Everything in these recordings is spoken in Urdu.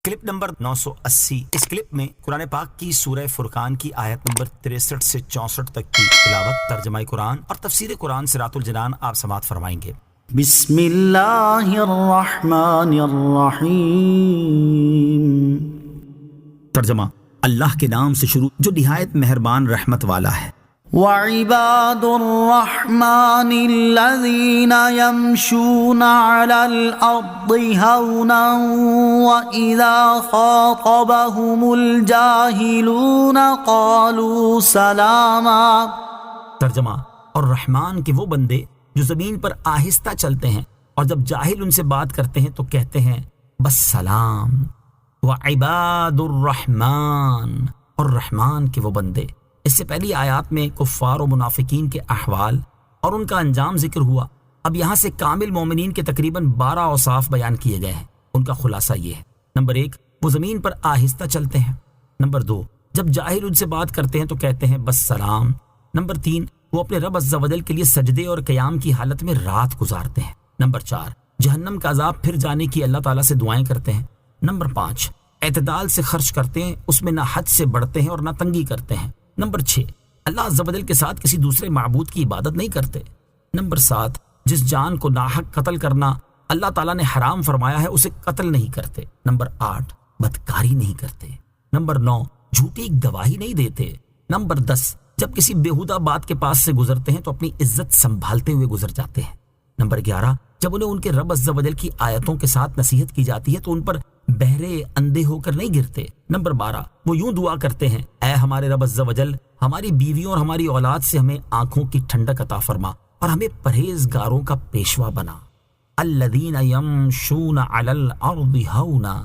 Clip number 980۔ اس کلپ میں قرآن پاک کی سورہ فرقان کی آیت نمبر 63 سے 64 تک کی تلاوت، ترجمہ قرآن اور تفسیر قرآن صراط الجنان آپ سماعت فرمائیں گے۔ بسم اللہ الرحمن الرحیم۔ ترجمہ: اللہ کے نام سے شروع جو نہایت مہربان رحمت والا ہے۔ وعباد الرحمن الذین یمشون علی الارض ہونا وإذا خاطبهم الجاہلون قالوا سلاما۔ ترجمہ: اور رحمان کے وہ بندے جو زمین پر آہستہ چلتے ہیں اور جب جاہل ان سے بات کرتے ہیں تو کہتے ہیں بس سلام۔ وعباد الرحمن، اور رحمان کے وہ بندے۔ اس سے پہلی آیات میں کفار و منافقین کے احوال اور ان کا انجام ذکر ہوا۔ اب یہاں سے کامل مومنین کے تقریباً 12 اوصاف بیان کیے گئے ہیں۔ ان کا خلاصہ یہ ہے: نمبر 1، وہ زمین پر آہستہ چلتے ہیں۔ نمبر 2، جب جاہل ان سے بات کرتے ہیں تو کہتے ہیں بس سلام۔ نمبر 3، وہ اپنے رب عز و جل کے لیے سجدے اور قیام کی حالت میں رات گزارتے ہیں۔ نمبر 4، جہنم کا عذاب پھر جانے کی اللہ تعالیٰ سے دعائیں کرتے ہیں۔ نمبر 5، اعتدال سے خرچ کرتے ہیں، اس میں نہ حد سے بڑھتے ہیں اور نہ تنگی کرتے ہیں۔ نمبر 6، اللہ عز و جل کے ساتھ کسی دوسرے معبود کی عبادت نہیں کرتے۔ نمبر 7، جس جان کو ناحق قتل کرنا اللہ تعالیٰ نے حرام فرمایا ہے اسے قتل نہیں کرتے۔ نمبر 8، بدکاری نہیں کرتے۔ نمبر 9، جھوٹی گواہی نہیں دیتے۔ نمبر 10، جب کسی بیہودہ بات کے پاس سے گزرتے ہیں تو اپنی عزت سنبھالتے ہوئے گزر جاتے ہیں۔ نمبر 11، جب انہیں ان کے رب عز و جل کی آیتوں کے ساتھ نصیحت کی جاتی ہے تو ان پر بہرے اندھے ہو کر نہیں گرتے۔ نمبر 12، وہ یوں دعا کرتے ہیں: اے ہمارے رب عز و جل، ہماری بیویوں اور ہماری اولاد سے ہمیں آنکھوں کی ٹھنڈک عطا فرما اور ہمیں پرہیزگاروں کا پیشوا بنا۔ الذین یمشون علی الارض ہونا،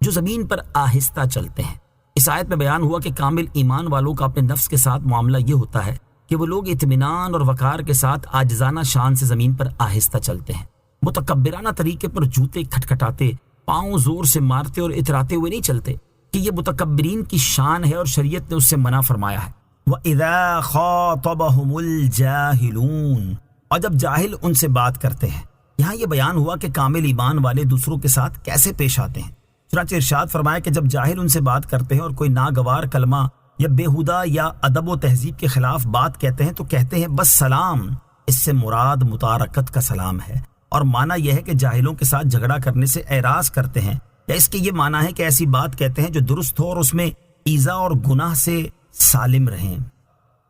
جو زمین پر آہستہ چلتے ہیں۔ اس آیت میں بیان ہوا کہ کامل ایمان والوں کا اپنے نفس کے ساتھ معاملہ یہ ہوتا ہے کہ وہ لوگ اطمینان اور وقار کے ساتھ عاجزانہ شان سے زمین پر آہستہ چلتے ہیں۔ متکبرانہ طریقے پر جوتے کھٹکھٹاتے، پاؤں زور سے مارتے اور اتراتے ہوئے نہیں چلتے کہ یہ متکبرین کی شان ہے اور شریعت نے اس سے منع فرمایا ہے۔ وَإِذَا خَاطَبَهُمُ الْجَاهِلُونَ، اور جب جاہل ان سے بات کرتے ہیں۔ یہاں یہ بیان ہوا کہ کامل ایمان والے دوسروں کے ساتھ کیسے پیش آتے ہیں۔ چنانچہ ارشاد فرمایا کہ جب جاہل ان سے بات کرتے ہیں اور کوئی ناگوار کلمہ یا بیہودہ یا ادب و تہذیب کے خلاف بات کہتے ہیں تو کہتے ہیں بس سلام۔ اس سے مراد متارکت کا سلام ہے، اور معنی یہ ہے کہ جاہلوں کے ساتھ جھگڑا کرنے سے اعراض کرتے ہیں، یا اس کے یہ معنی ہے کہ ایسی بات کہتے ہیں جو درست ہو اور اس میں ایذا اور گناہ سے سالم رہیں۔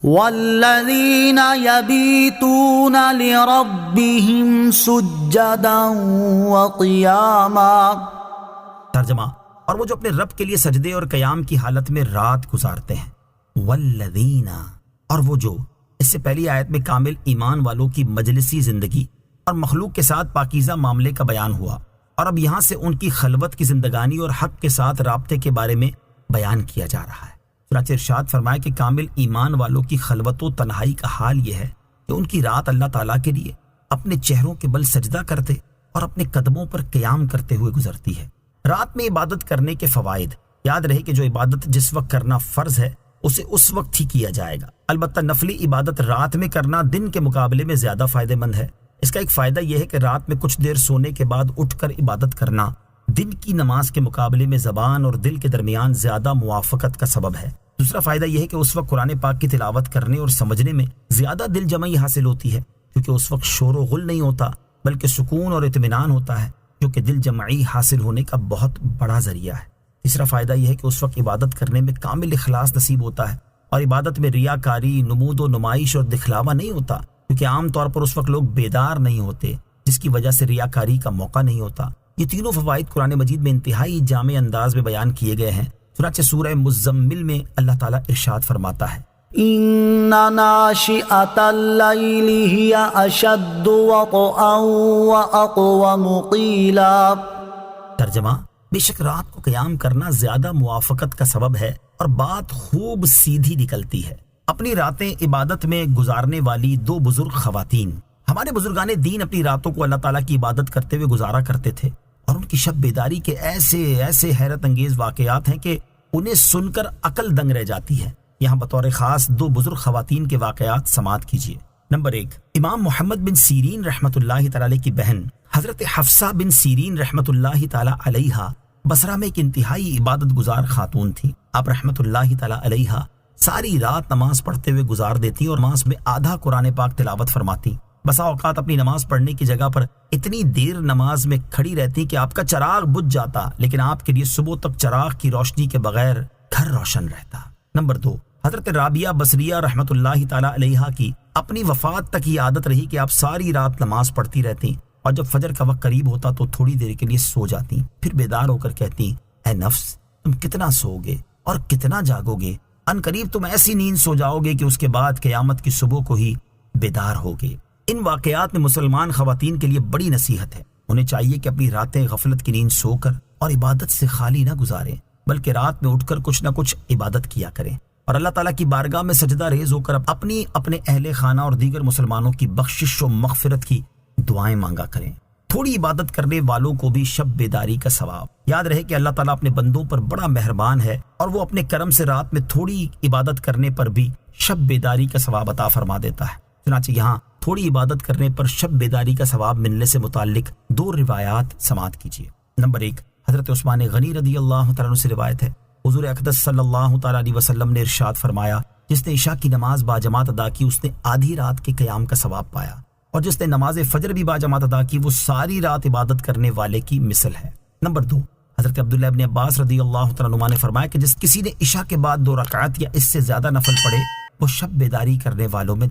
والذین یبیتون لربہم سجدا وقیاما۔ ترجمہ: اور وہ جو اپنے رب کے لیے سجدے اور قیام کی حالت میں رات گزارتے ہیں۔ والذین، اور وہ جو، اس سے پہلی آیت میں کامل ایمان والوں کی مجلسی زندگی اور مخلوق کے ساتھ پاکیزہ معاملے کا بیان ہوا، اور اب یہاں سے ان کی خلوت کی زندگانی اور حق کے ساتھ رابطے کے بارے میں بیان کیا جا رہا ہے۔ چنانچہ ارشاد فرمایا کہ کامل ایمان والوں کی خلوت و تنہائی کا حال یہ ہے کہ ان کی رات اللہ تعالیٰ کے لیے اپنے چہروں کے بل سجدہ کرتے اور اپنے قدموں پر قیام کرتے ہوئے گزرتی ہے۔ رات میں عبادت کرنے کے فوائد: یاد رہے کہ جو عبادت جس وقت کرنا فرض ہے اسے اس وقت ہی کیا جائے گا، البتہ نفلی عبادت رات میں کرنا دن کے مقابلے میں زیادہ فائدہ مند ہے۔ اس کا ایک فائدہ یہ ہے کہ رات میں کچھ دیر سونے کے بعد اٹھ کر عبادت کرنا دن کی نماز کے مقابلے میں زبان اور دل کے درمیان زیادہ موافقت کا سبب ہے۔ دوسرا فائدہ یہ ہے کہ اس وقت قرآن پاک کی تلاوت کرنے اور سمجھنے میں زیادہ دل جمعی حاصل ہوتی ہے، کیونکہ اس وقت شور و غل نہیں ہوتا بلکہ سکون اور اطمینان ہوتا ہے، جو کہ دل جمعی حاصل ہونے کا بہت بڑا ذریعہ ہے۔ تیسرا فائدہ یہ ہے کہ اس وقت عبادت کرنے میں کامل اخلاص نصیب ہوتا ہے، اور عبادت میں ریاکاری، نمود و نمائش اور دکھلاوا نہیں ہوتا، کیونکہ عام طور پر اس وقت لوگ بیدار نہیں ہوتے، جس کی وجہ سے ریاکاری کا موقع نہیں ہوتا۔ یہ تینوں فوائد قرآن مجید میں انتہائی جامع انداز میں بیان کیے گئے ہیں۔ چنانچہ سورہ مزمل میں اللہ تعالیٰ ارشاد فرماتا ہے: ان ناشئۃ اللیل ہی اشد وطئا واقوم قیلا۔ ترجمہ: بے شک رات کو قیام کرنا زیادہ موافقت کا سبب ہے اور بات خوب سیدھی نکلتی ہے۔ اپنی راتیں عبادت میں گزارنے والی 2 بزرگ خواتین، ہمارے بزرگان دین اپنی راتوں کو اللہ تعالیٰ کی عبادت کرتے ہوئے گزارا کرتے تھے، اور ان کی شب بیداری کے ایسے حیرت انگیز واقعات ہیں کہ انہیں سن کر عقل دنگ رہ جاتی ہے۔ یہاں بطور خاص 2 بزرگ خواتین کے واقعات سماعت کیجیے۔ نمبر 1، امام محمد بن سیرین رحمۃ اللہ تعالی کی بہن حضرت حفصہ بن سیرین رحمۃ اللہ تعالی علیہا بصرہ میں ایک انتہائی عبادت گزار خاتون تھی. آپ رحمت اللہ تعالی علیہ ساری رات نماز پڑھتے ہوئے گزار دیتی اور نماز میں آدھا قرآن پاک تلاوت فرماتی. بسا اوقات اپنی نماز پڑھنے کی جگہ پر اتنی دیر نماز میں کھڑی رہتی کہ آپ کا چراغ بجھ جاتا، لیکن آپ کے لیے صبح تک چراغ کی روشنی کے بغیر گھر روشن رہتا. نمبر 2، حضرت رابعہ بصریہ رحمت اللہ تعالی علیہ کی اپنی وفات تک یہ عادت رہی کہ آپ ساری رات نماز پڑھتی رہتی اور جب فجر کا وقت قریب ہوتا تو تھوڑی دیر کے لیے سو جاتی، پھر بیدار ہو کر کہتی، اے نفس، تم کتنا سو گے اور کتنا جاگو گے، ان قریب تم ایسی نیند سو جاؤ گے کہ اس کے بعد قیامت کی صبح کو ہی بیدار ہوگے. ان واقعات میں مسلمان خواتین کے لیے بڑی نصیحت ہے. انہیں چاہیے کہ اپنی راتیں غفلت کی نیند سو کر اور عبادت سے خالی نہ گزاریں، بلکہ رات میں اٹھ کر کچھ نہ کچھ عبادت کیا کریں اور اللہ تعالیٰ کی بارگاہ میں سجدہ ریز ہو کر اپنے اہل خانہ اور دیگر مسلمانوں کی بخشش و مغفرت کی دعائیں مانگا کریں. تھوڑی عبادت کرنے والوں کو بھی شب بیداری کا ثواب. یاد رہے کہ اللہ تعالیٰ اپنے بندوں پر بڑا مہربان ہے اور وہ اپنے کرم سے رات میں تھوڑی عبادت کرنے پر بھی شب بیداری کا ثواب عطا فرما دیتا ہے. چنانچہ یہاں تھوڑی عبادت کرنے پر شب بیداری کا ثواب ملنے سے متعلق 2 روایات سماعت کیجیے. نمبر 1، حضرت عثمان غنی رضی اللہ تعالیٰ عنہ سے روایت ہے، حضور اقدس صلی اللہ تعالیٰ علیہ وسلم نے ارشاد فرمایا، جس نے عشاء کی نماز باجماعت ادا کی اس نے آدھی رات کے قیام کا ثواب پایا، اور جس نے نماز فجر بھی باجماعت ادا کی وہ ساری رات عبادت کرنے والے کی مثل ہے. نمبر 2، حضرت عبداللہ ابن عباس رضی اللہ تعالیٰ عنہ نے فرمایا کہ جس کسی نے عشاء کے بعد 2 رکعت یا اس سے زیادہ نفل پڑھے وہ شب بیداری کرنے والوں میں